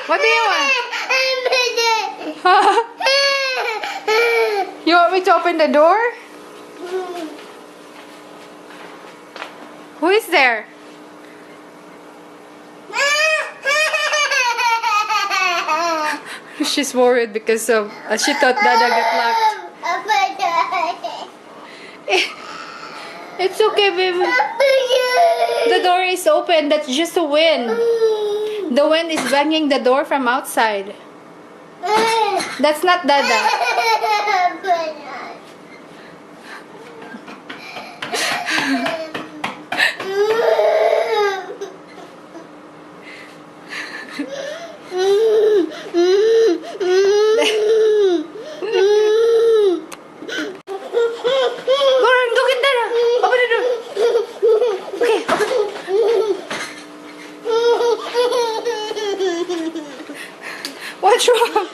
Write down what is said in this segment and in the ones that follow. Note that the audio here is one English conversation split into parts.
What do you want? You want me to open the door? Who is there? She's worried because of she thought Dada got locked. It's okay, baby. The door is open. That's just the wind. The wind is banging the door from outside. That's not Dada. Go get Dada. Open the door. Okay, what's wrong?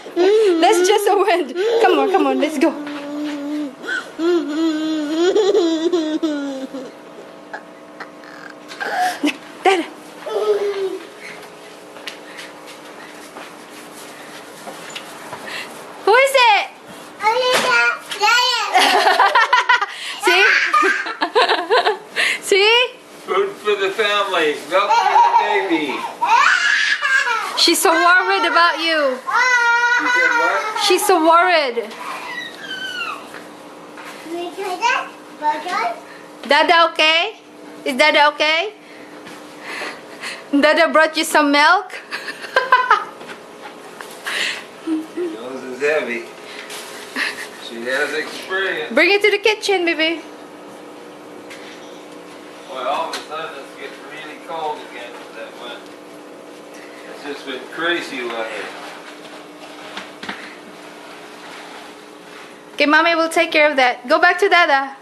That's just a wind. Come on, let's go. Dada. Who is it? See? See? Food for the family, milk for the baby. She's so worried about you. You said what? She's so worried. Dada okay? Is Dada okay? Dada brought you some milk? Nose is heavy. She has experience. Bring it to the kitchen, baby. Well, all of a sudden it's getting really cold again with that wind. It's just been crazy weather. Okay, mommy will take care of that. Go back to Dada.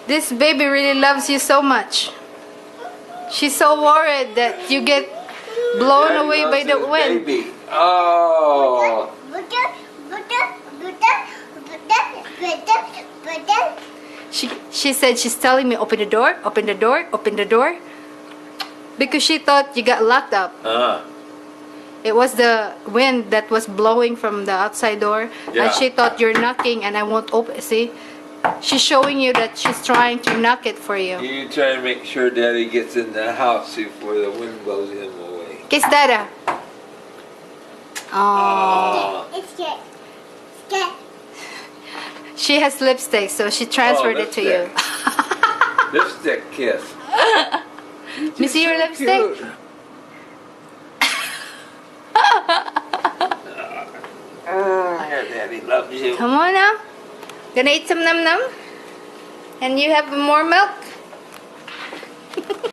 This baby really loves you so much. She's so worried that you get blown Daddy away by loves the his wind. baby. Oh. She said she's telling me open the door, open the door, open the door. Because she thought you got locked up. It was the wind that was blowing from the outside door. Yeah. And she thought you're knocking and I won't open. See? She's showing you that she's trying to knock it for you. You try to make sure Daddy gets in the house before the wind blows him away. Kiss Dada. Oh. She has lipstick, so she transferred it to you. Lipstick kiss. Let me see your lipstick. Cute. Daddy loves you. Come on now. Gonna eat some num num? And you have more milk?